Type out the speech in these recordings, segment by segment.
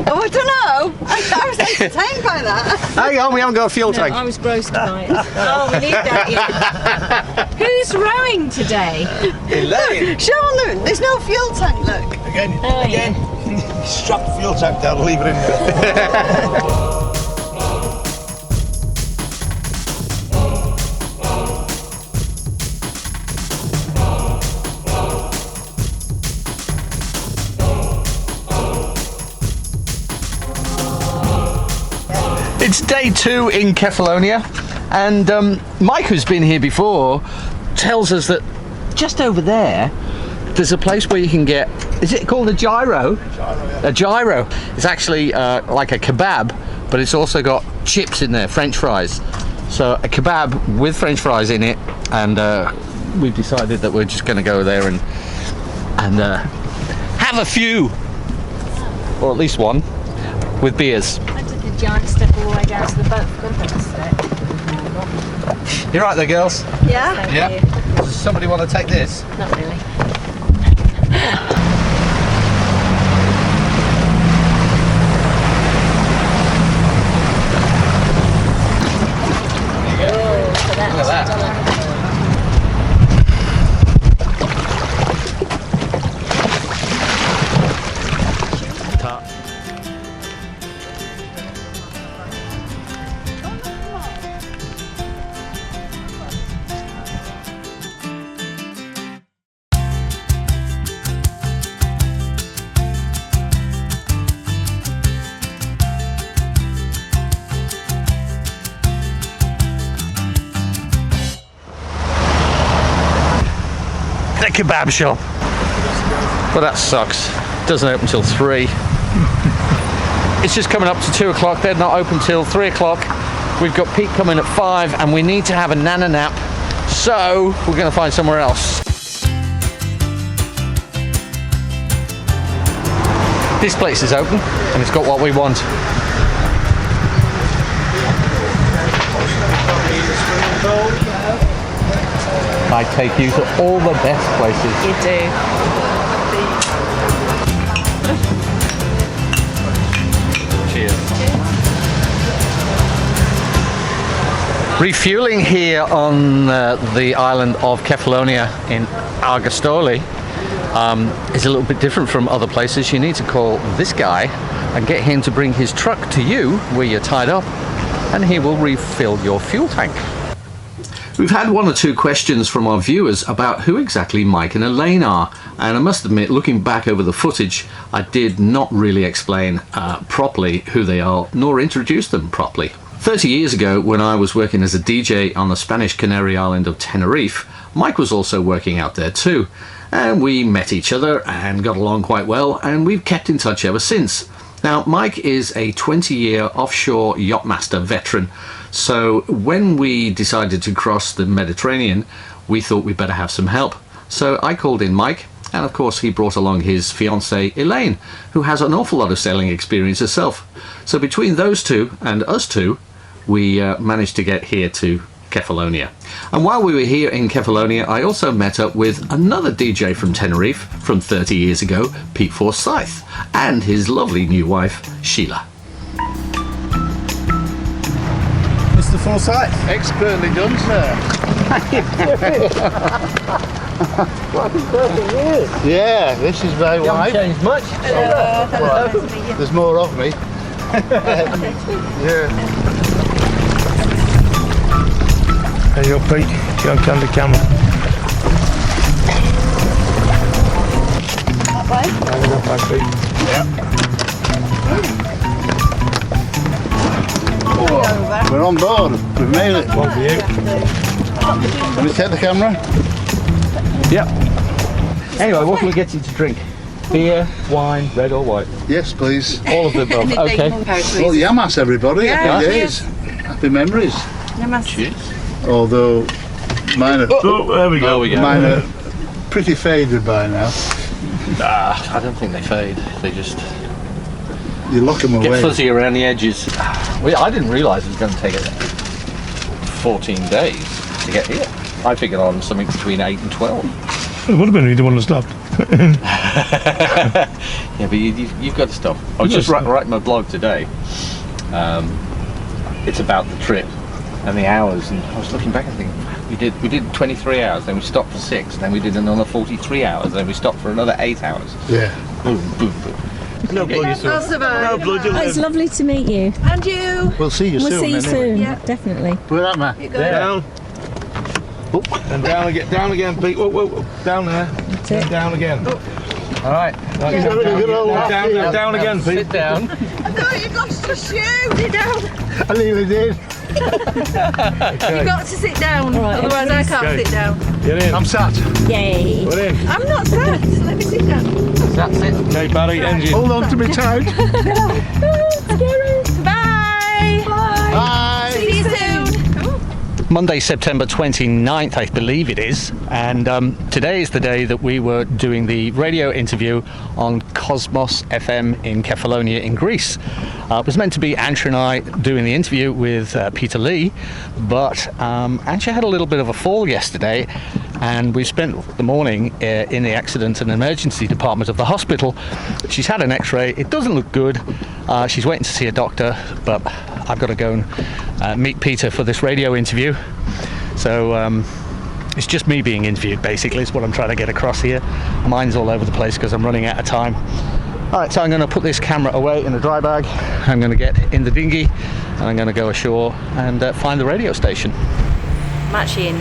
Oh, I don't know. I was entertained by that. Hang on, we haven't got a fuel tank. I was grossed by it. Oh, we need that. Who's rowing today? Elaine. Sean, look, there's no fuel tank, look. Again, Oh, yeah. strap the fuel tank down, leave it in there. It's day 2 in Kefalonia, and Mike, who's been here before, tells us that just over there there's a place where you can get, is it called a gyro? A gyro. It's actually like a kebab, but it's also got chips in there, French fries. So a kebab with French fries in it, and we've decided that we're just going to go there and have a few, or at least one, with beers. I took a giant step all the way down to the boat for confidence today. You right there, girls? Yeah? Thank Yeah. you. Does somebody want to take this? Not really. Look at that. The kebab shop. Well, that sucks. Doesn't open till 3. It's just coming up to 2 o'clock. They're not open till 3 o'clock. We've got Pete coming at 5, and we need to have a nana nap. So we're going to find somewhere else. This place is open, and it's got what we want. I take you to all the best places. You do. Cheers. Refueling here on the island of Kefalonia in Argostoli is a little bit different from other places. You need to call this guy and get him to bring his truck to you where you're tied up, and he will refill your fuel tank. We've had 1 or 2 questions from our viewers about who exactly Mike and Elaine are, and I must admit, looking back over the footage, I did not really explain properly who they are, nor introduce them properly. 30 years ago, when I was working as a DJ on the Spanish Canary island of Tenerife, Mike was also working out there too, and we met each other and got along quite well, and we've kept in touch ever since. Now, Mike is a 20-year offshore yachtmaster veteran, so when we decided to cross the Mediterranean, we thought we'd better have some help. So I called in Mike, and of course he brought along his fiancée Elaine, who has an awful lot of sailing experience herself. So between those two and us two, we managed to get here to Kefalonia. And while we were here in Kefalonia, I also met up with another DJ from Tenerife from 30 years ago, Pete Forsyth, and his lovely new wife, Sheila. Mr. Forsyth. Expertly done, sir. Yeah, this is very wide. Changed much. Well, there's more of me. Yeah. There you go, Pete. Go and can the camera. That way? There you go, thanks, Pete. Yeah. We're on board. We've made it. One for you. Can we take the camera? Yep. Anyway, what can we get you to drink? Beer, wine, red or white? Yes, please. All of the above. Okay. Well, Yamas, everybody. Yeah, Happy days. Happy memories. Cheers. Although mine are, There we go. mine are pretty faded by now. I don't think they fade. They just You lock them get away. fuzzy around the edges. Well, I didn't realise it was going to take 14 days to get here. I figured on something between 8 and 12. It would have been, you didn't want to stop. Yeah, but you've got to stop. I was just writing my blog today. It's about the trip and the hours, and I was looking back and thinking, we did 23 hours, then we stopped for 6, then we did another 43 hours, then we stopped for another 8 hours. Yeah. Boom, boom, boom. No blood, you I'll survive. No blood, you'll It's live. lovely to meet you. And you. We'll see you We'll soon. see you anyway. soon. Yeah. Definitely. Where that, man? You go. Down. And down again, Pete. Whoa, whoa, whoa. Down there. That's it. And down again. All right, Right, He's having a good old laugh. down again, Pete. sit down. I thought you lost your shoe. Sit down. I nearly did. You've got to sit down. All right, Otherwise, I can't Okay. sit down. Get in. I'm sat. Yay. Get in. I'm not sat. Let me sit down. That's it. Okay, Barry, engine. Hold on to me tight. Bye. Bye. See you soon. Monday, September 29th, I believe it is, and today is the day that we were doing the radio interview on Cosmos FM in Kefalonia in Greece. It was meant to be Aannsha and I doing the interview with Peter Lee, but Aannsha had a little bit of a fall yesterday, and we spent the morning in the accident and emergency department of the hospital. She's had an x-ray. It doesn't look good. She's waiting to see a doctor, but I've got to go and meet Peter for this radio interview. So it's just me being interviewed, basically, is what I'm trying to get across here. Mine's all over the place because I'm running out of time. All right, so I'm going to put this camera away in the dry bag. I'm going to get in the dinghy and I'm going to go ashore and find the radio station. I'm actually in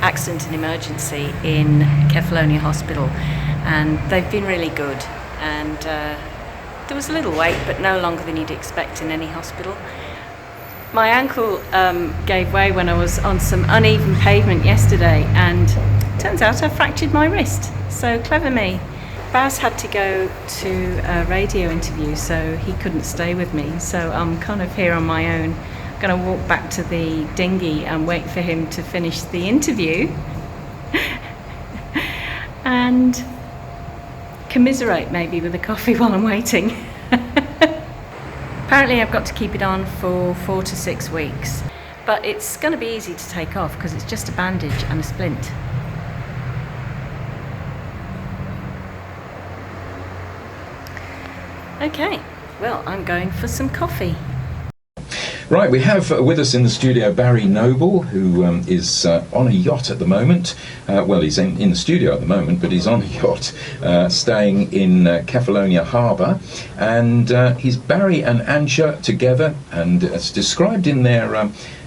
accident and emergency in Kefalonia Hospital, and they've been really good. And there was a little wait, but no longer than you'd expect in any hospital. My ankle gave way when I was on some uneven pavement yesterday, and turns out I fractured my wrist. So clever me. Baz had to go to a radio interview, so he couldn't stay with me. So I'm kind of here on my own. I'm going to walk back to the dinghy and wait for him to finish the interview and commiserate maybe with a coffee while I'm waiting. Apparently I've got to keep it on for 4 to 6 weeks, but it's going to be easy to take off because it's just a bandage and a splint. Okay, well, I'm going for some coffee. Right, we have with us in the studio Barry Noble, who is on a yacht at the moment. Well, he's in the studio at the moment, but he's on a yacht, staying in Kefalonia Harbour. And he's Barry and Aannsha together, and it's described in their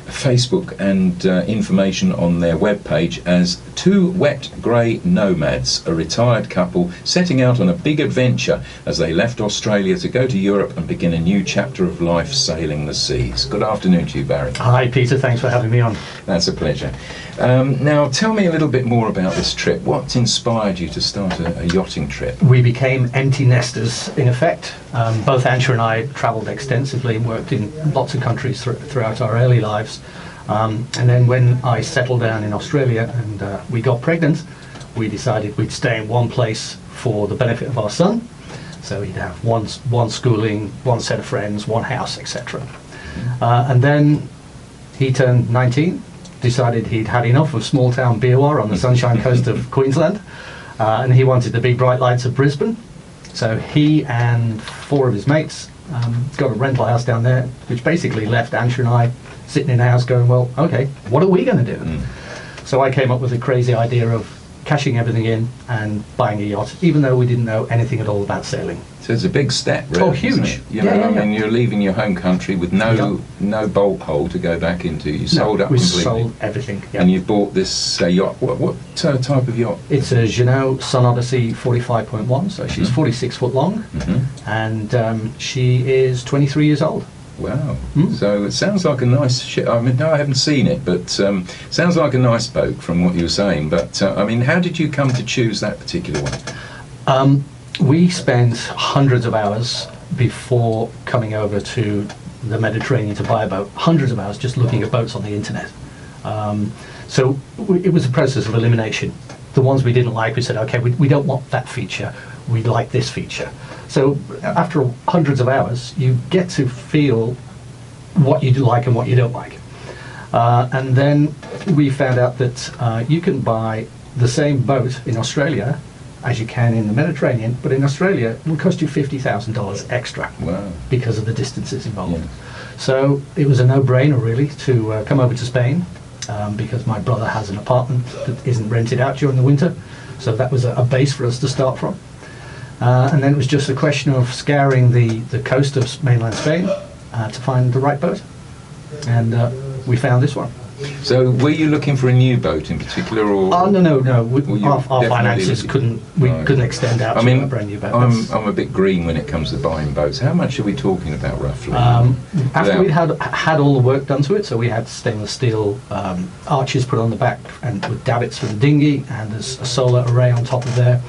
Facebook and information on their webpage as two wet grey nomads, a retired couple setting out on a big adventure as they left Australia to go to Europe and begin a new chapter of life sailing the seas. Good afternoon to you, Barry. Hi Peter, thanks for having me on. That's a pleasure. Now tell me a little bit more about this trip. What inspired you to start a yachting trip? We became empty nesters in effect. Both Aannsha and I travelled extensively and worked in lots of countries throughout our early lives. And then when I settled down in Australia and we got pregnant, we decided we'd stay in one place for the benefit of our son. So he'd have one schooling, one set of friends, one house, etc. And then he turned 19, decided he'd had enough of small town Beerwah on the Sunshine Coast of Queensland, and he wanted the big bright lights of Brisbane. So he and 4 of his mates got a rental house down there, which basically left Aannsha and I sitting in a house going, well, okay, what are we going to do? So I came up with a crazy idea of cashing everything in and buying a yacht, even though we didn't know anything at all about sailing. So it's a big step, really. Oh, huge. Isn't it? You Yeah, know, yeah, I mean, you're leaving your home country with no bolt hole to go back into. You sold up we completely. sold everything. Yeah. And you bought this yacht. What type of yacht? It's a Jeanneau Sun Odyssey 45.1, so she's 46 foot long, and she is 23 years old. Wow. So it sounds like a nice ship. I mean, no, I haven't seen it, but sounds like a nice boat from what you were saying. But I mean, how did you come to choose that particular one? We spent hundreds of hours before coming over to the Mediterranean to buy a boat, hundreds of hours just looking at boats on the internet. So it was a process of elimination. The ones we didn't like, we said, okay, we don't want that feature, we like this feature. So after hundreds of hours, you get to feel what you do like and what you don't like. And then we found out that you can buy the same boat in Australia as you can in the Mediterranean, but in Australia it will cost you $50,000 extra Wow. because of the distances involved. Yeah. So it was a no-brainer really to come over to Spain, because my brother has an apartment that isn't rented out during the winter, so that was a base for us to start from. And then it was just a question of scouring the coast of mainland Spain to find the right boat, and we found this one. So were you looking for a new boat in particular, or? Oh no. Were you Our definitely finances looking- couldn't couldn't extend out I to mean, a brand new boat. I'm a bit green when it comes to buying boats. How much are we talking about roughly? After Without- we'd had all the work done to it, so we had stainless steel arches put on the back and with davits for the dinghy, and there's a solar array on top of there.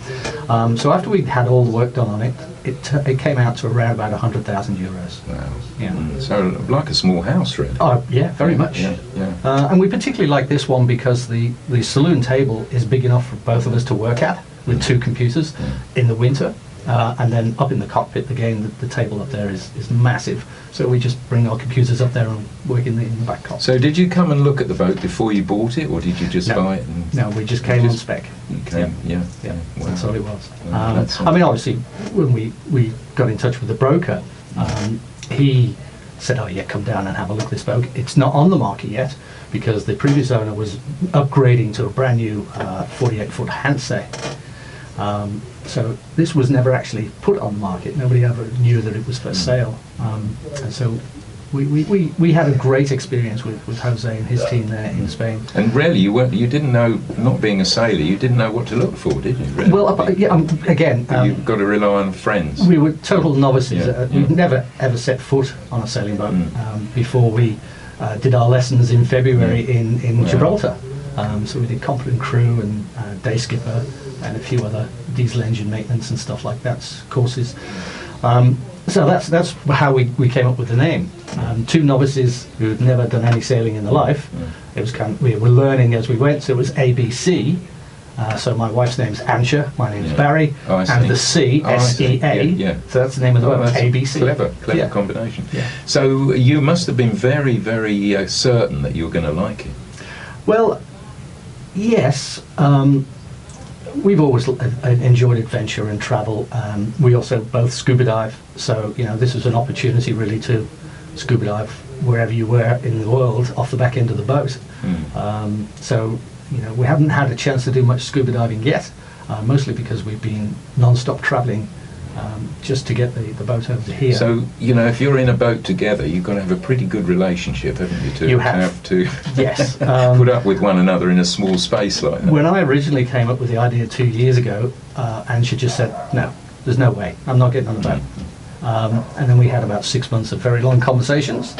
So after we'd had all the work done on it, it came out to around about 100,000 euros. Wow. Yeah. So like a small house, really. Oh yeah, very much. Yeah, yeah. And we particularly like this one because the saloon table is big enough for both of us to work at with two computers in the winter. And then up in the cockpit again, the table up there is massive. So we just bring our computers up there and work in the back cockpit. So did you come and look at the boat before you bought it, or did you just No. buy it? And No, we just came on spec. You came, yeah. Yeah, Wow. that's all it was. That's I mean, obviously, when we got in touch with the broker, he said, "Oh yeah, come down and have a look at this boat. It's not on the market yet because the previous owner was upgrading to a brand new 48-foot Hansei. So this was never actually put on the market. Nobody ever knew that it was for sale. And so we had a great experience with Jose and his team there in Spain. And really, you didn't know, not being a sailor, you didn't know what to look for, did you? Really? Well, again, you've got to rely on friends. we were total novices. Yeah, We'd never ever set foot on a sailing boat before we did our lessons in February in Wow. Gibraltar. So we did competent crew and day skipper and a few other diesel engine maintenance and stuff like that courses. So that's how we came up with the name. Two novices who'd never done any sailing in their life. It was we were learning as we went. So it was ABC. So my wife's name's Aannsha, my name's Barry, Oh, I see. and the C, Oh, I see. S-E-A. Yeah. So that's the name of the Oh, boat, that's ABC. Clever Yeah. combination. Yeah. So you must have been very, very certain that you were going to like it. Well, yes. We've always enjoyed adventure and travel. We also both scuba dive, so this was an opportunity really to scuba dive wherever you were in the world off the back end of the boat. So we haven't had a chance to do much scuba diving yet, mostly because we've been non-stop travelling just to get the boat over to here. So if you're in a boat together, you've got to have a pretty good relationship, haven't you? You have. to Yes. put up with one another in a small space like that. When I originally came up with the idea 2 years ago, Aannsha just said, "No, there's no way. I'm not getting on the boat." And then we had about 6 months of very long conversations,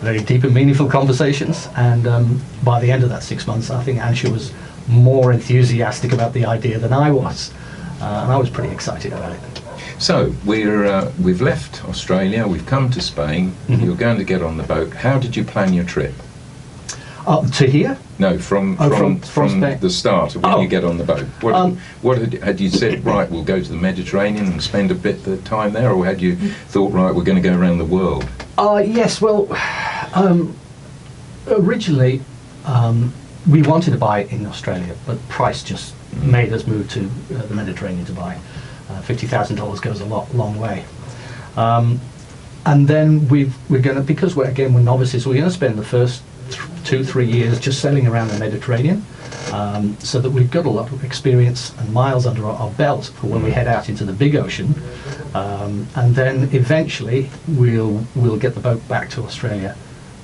very deep and meaningful conversations. And by the end of that 6 months, I think Aannsha was more enthusiastic about the idea than I was. And I was pretty excited about it. So we've left Australia, we've come to Spain, you're going to get on the boat. How did you plan your trip? To here? No, from Spain. the start of when you get on the boat. What had you said, right, we'll go to the Mediterranean and spend a bit of time there, or had you thought, right, we're going to go around the world? Yes, well, originally we wanted to buy in Australia, but price just made us move to the Mediterranean to buy. $50,000 goes a long way. And then we're going to, because we're novices, we're going to spend the first 2-3 years just sailing around the Mediterranean, so that we've got a lot of experience and miles under our belt for when we head out into the big ocean. And then eventually we'll get the boat back to Australia.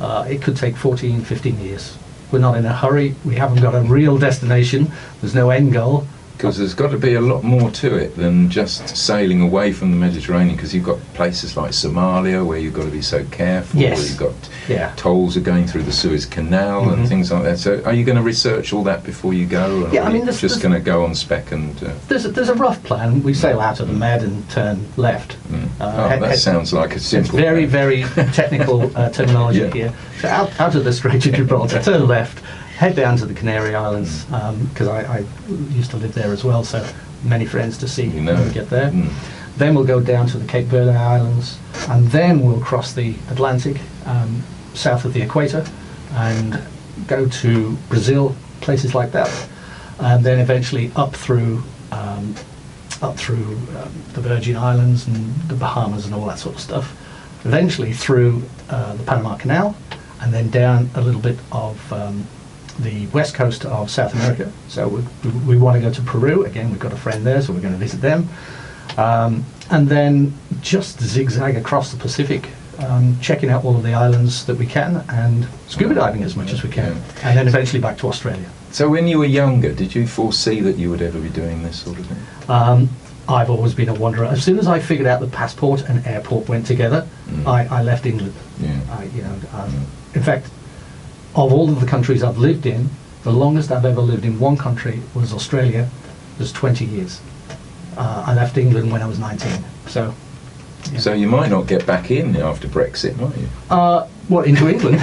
It could take 14-15 years. We're not in a hurry. We haven't got a real destination. There's no end goal. Because there's got to be a lot more to it than just sailing away from the Mediterranean, because you've got places like Somalia where you've got to be so careful, Yes. where you've got Yeah. tolls are going through the Suez Canal and things like that. So are you going to research all that before you go, or Yeah, I are mean, you there's- just going to go on spec and... There's a rough plan. We sail out of the Med and turn left. that sounds like a It's simple very, plan. very technical terminology Yeah. here. So out of the Strait of Gibraltar, turn left, head down to the Canary Islands, because I used to live there as well, so many friends to see You know. when we get there. Mm. Then we'll go down to the Cape Verde Islands, and then we'll cross the Atlantic south of the equator and go to Brazil, places like that, and then eventually up through up through the Virgin Islands and the Bahamas and all that sort of stuff. Eventually through the Panama Canal, and then down a little bit of the west coast of South America. So we want to go to Peru. Again, we've got a friend there, so we're going to visit them. And then just zigzag across the Pacific, checking out all of the islands that we can, and scuba diving as much as we can, and then eventually back to Australia. So when you were younger, did you foresee that you would ever be doing this sort of thing? I've always been a wanderer. As soon as I figured out that passport and airport went together, I left England. In fact, of all of the countries I've lived in, the longest I've ever lived in one country was Australia. It was 20 years. I left England when I was 19. So you might not get back in after Brexit, might you? What, into England?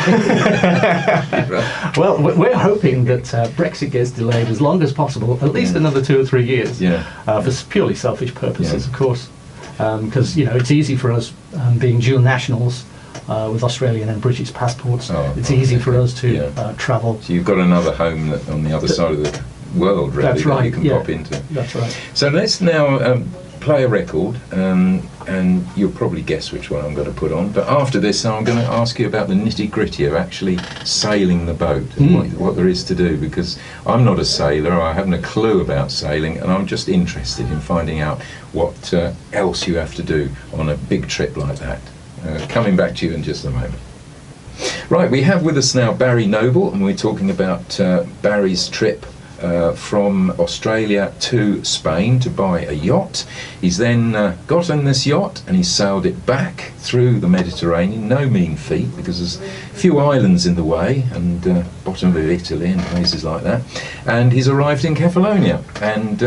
Well, we're hoping that Brexit gets delayed as long as possible, at least another 2 or 3 years, for purely selfish purposes, of course. Because, it's easy for us, being dual nationals, with Australian and British passports, it's easy for us to travel. So you've got another home on the other side of the world, really, that's right, that you can pop into. That's right. So let's now play a record, and you'll probably guess which one I'm going to put on. But after this, I'm going to ask you about the nitty-gritty of actually sailing the boat and what there is to do, because I'm not a sailor, I haven't a clue about sailing, and I'm just interested in finding out what else you have to do on a big trip like that. Coming back to you in just a moment. Right, we have with us now Barry Noble, and we're talking about Barry's trip from Australia to Spain to buy a yacht. He's then got on this yacht and he's sailed it back through the Mediterranean, no mean feat, because there's a few islands in the way, and bottom of Italy and places like that, and he's arrived in Kefalonia. And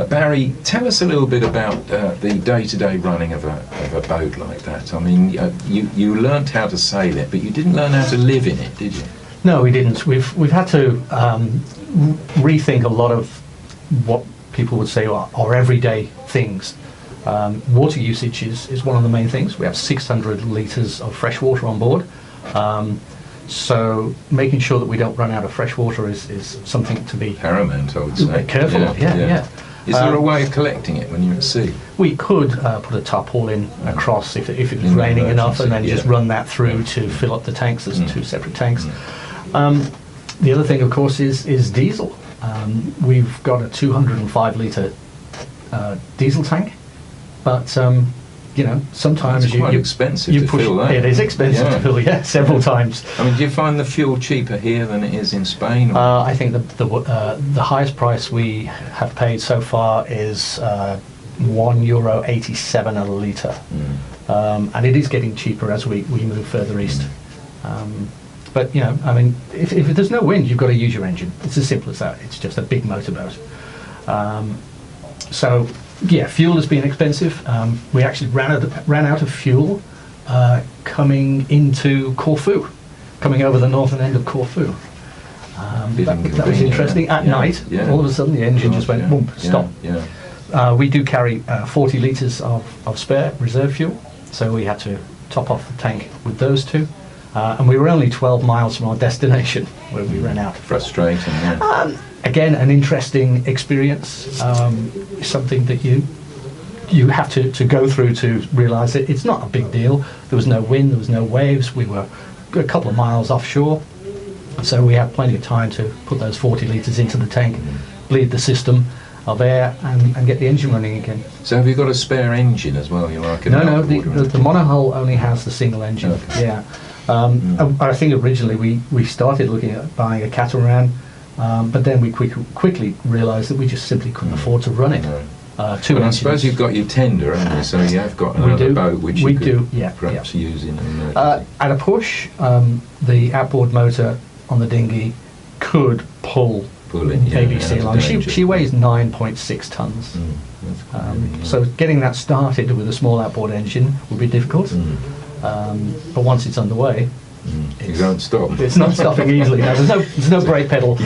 Barry, tell us a little bit about the day-to-day running of a boat like that. I mean, you learnt how to sail it, but you didn't learn how to live in it, did you? No, we didn't. We've had to rethink a lot of what people would say are everyday things. Water usage is one of the main things. We have 600 litres of fresh water on board. So making sure that we don't run out of fresh water is something to be paramount, I would say. Careful of, yeah. Is there a way of collecting it when you're at sea? We could put a tarpaulin across if it was raining enough, and then just run that through to fill up the tanks. There's 2 separate tanks. The other thing, of course, is diesel. We've got a 205 litre diesel tank, but sometimes it's quite expensive to fill that. It is expensive to fill, several times. I mean, do you find the fuel cheaper here than it is in Spain? I think the highest price we have paid so far is €1.87 a litre, and it is getting cheaper as we move further east. But I mean, if there's no wind, you've got to use your engine. It's as simple as that. It's just a big motorboat. So yeah, fuel has been expensive. We actually ran out of fuel coming into Corfu, coming over the northern end of Corfu. That was interesting. At night, all of a sudden the engine just went boom, stop. We do carry 40 litres of spare reserve fuel, so we had to top off the tank with those 2. And we were only 12 miles from our destination where we ran out. Frustrating, Again, an interesting experience, something that you have to go through to realise that it's not a big deal. There was no wind, there was no waves, we were a couple of miles offshore, so we had plenty of time to put those 40 litres into the tank, bleed the system of air, and get the engine running again. So have you got a spare engine as well? No, the monohull only has the single engine, I think originally we started looking at buying a catamaran, but then we quickly realised that we just simply couldn't afford to run it. I suppose you've got your tender, haven't you? So you have got another boat which you could perhaps use in an emergency. At a push, the outboard motor on the dinghy could pull in, ABC along. She weighs 9.6 tons. So getting that started with a small outboard engine would be difficult. But once it's underway, you don't stop. It's not stopping easily. No, there's no brake pedal.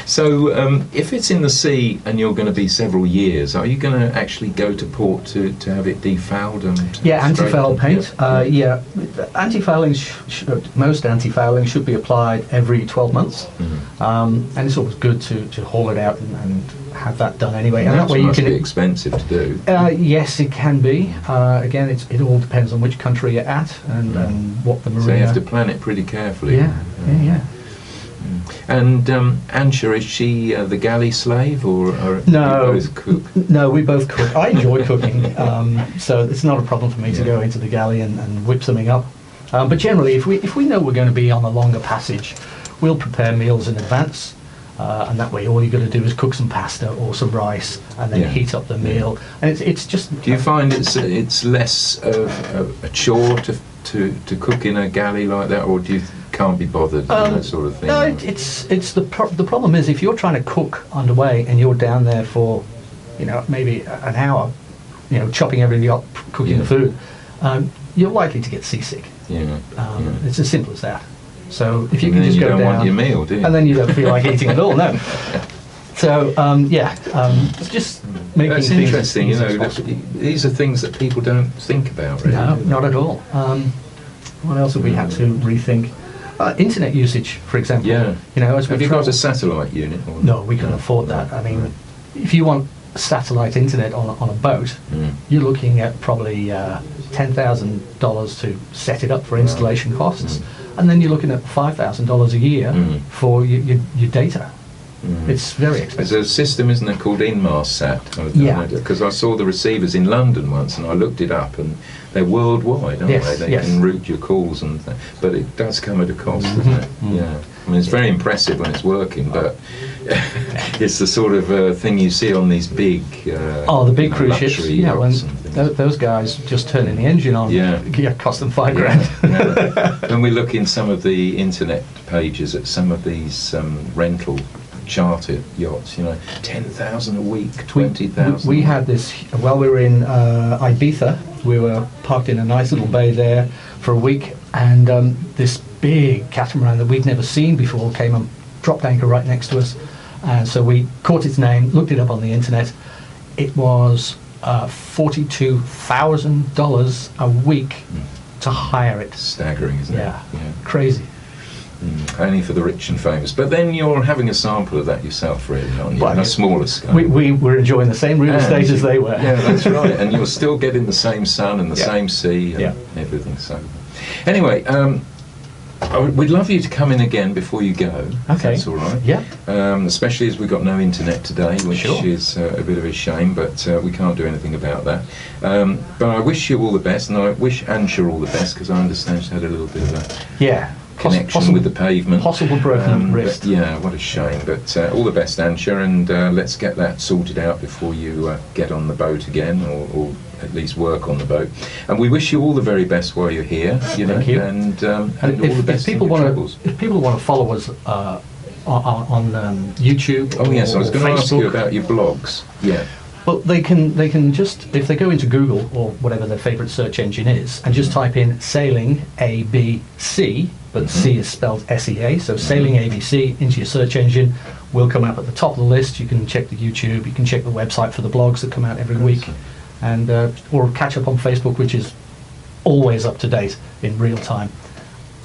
So if it's in the sea and you're going to be several years, are you going to actually go to port to have it defouled? Anti-foul paint. Anti-fouling, most anti-fouling should be applied every 12 months. And it's always good to haul it out and have that done anyway. And That that way you must can. be expensive to do. Yes, it can be. Again, it all depends on which country you're at and what the marina. So you have to plan it pretty carefully. Yeah. And Aannsha, is she the galley slave, or No. you both cook? No, we both cook. I enjoy cooking, so it's not a problem for me to go into the galley and whip something up. But generally, if we know we're going to be on a longer passage, we'll prepare meals in advance, and that way all you've got to do is cook some pasta or some rice and then heat up the meal. And it's just. Do you find it's less of a chore to cook in a galley like that, or do you can't be bothered and that sort of thing? No, it's the problem is if you're trying to cook underway and you're down there for, maybe an hour, chopping everything up, cooking the food, you're likely to get seasick. It's as simple as that. So if you can just go down, you don't want your meal, do you? And then you don't feel like eating at all. No. So just making That's things interesting. as easy as possible. These are things that people don't think about, really. No, not at all. What else have we had to rethink? Internet usage, for example. Yeah. As Have we you got travel- a satellite unit? Or No, we can't afford that. I mean, if you want satellite internet on a boat, you're looking at probably $10,000 to set it up for installation costs, and then you're looking at $5,000 a year for your data. It's very expensive. There's a system, isn't there, called Inmarsat? Yeah. Because I saw the receivers in London once, and I looked it up, and they're worldwide, aren't Yes, they? They yes. can route your calls, but it does come at a cost, doesn't it? Yeah. I mean, it's very impressive when it's working, but it's the sort of thing you see on these big the big cruise ships. luxury Yeah, when yachts and things. those guys just turning the engine on, cost them $5,000. Yeah. When we look in some of the internet pages at some of these rental charter yachts, 10,000 a week, 20,000. We had this while we were in Ibiza. We were parked in a nice little bay there for a week, and this big catamaran that we'd never seen before came and dropped anchor right next to us. And so we caught its name, looked it up on the internet. It was $42,000 a week to hire it. Staggering, isn't it? Yeah, crazy. Only for the rich and famous. But then you're having a sample of that yourself, really, aren't you? Well, on a smaller scale. We were enjoying the same real estate as they were. Yeah, that's right. And you're still getting the same sun and the same sea and Yeah. everything. So, anyway, we'd love you to come in again before you go. If Okay. that's all right. Yeah. Especially as we've got no internet today, which Sure. is a bit of a shame, but we can't do anything about that. But I wish you all the best, and I wish Aannsha all the best, because I understand she had a little bit of a connection with the pavement. Possible broken wrist. But yeah, what a shame. But all the best, Aannsha, and let's get that sorted out before you get on the boat again, or at least work on the boat. And we wish you all the very best while you're here. Thank you. And all the best. If people want to follow us on YouTube. Oh yes, I was or going to ask you Facebook, about your blogs. Yeah. Well, they can just, if they go into Google or whatever their favourite search engine is, and just type in sailing ABC, but C is spelled SEA, so sailing ABC into your search engine, will come up at the top of the list. You can check the YouTube, you can check the website for the blogs that come out every week, and or catch up on Facebook, which is always up to date in real time.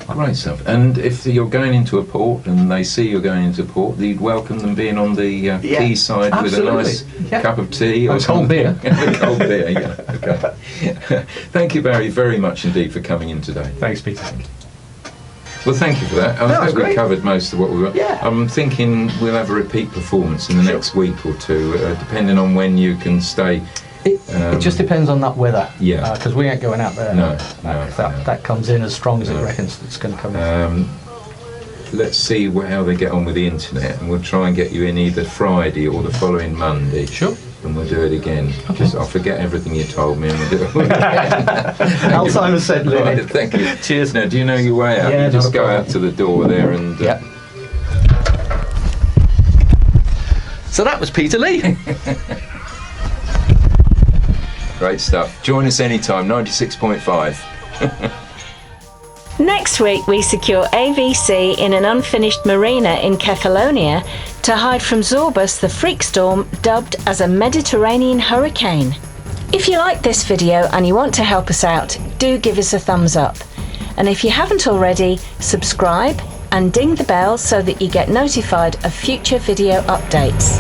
Great stuff. And if you're going into a port and they see you're going into a port, you'd welcome them being on the quayside with a nice cup of tea or a cold beer. A cold beer, yeah. Okay. Thank you, Barry, very much indeed for coming in today. Thanks, Peter. Well, thank you for that. I was hope we great. covered most of what we were. Yeah. I'm thinking we'll have a repeat performance in the next week or two, depending on when you can stay. It just depends on that weather. Yeah. Because we ain't going out there. No, If that comes in as strong as it reckons it's going to come in. Let's see how they get on with the internet, and we'll try and get you in either Friday or the following Monday. Sure. And we'll do it again. Just I'll forget everything you told me, and we'll do it again. Alzheimer's said, Lily. Right, thank you. Cheers. Now, do you know your way out? Yeah, you just not a go problem. out to the door there and. Yep. So that was Peter Lee. Great stuff. Join us anytime, 96.5. Next week, we secure AVC in an unfinished marina in Kefalonia to hide from Zorbus, the freak storm dubbed as a Mediterranean hurricane. If you like this video and you want to help us out, do give us a thumbs up. And if you haven't already, subscribe and ding the bell so that you get notified of future video updates.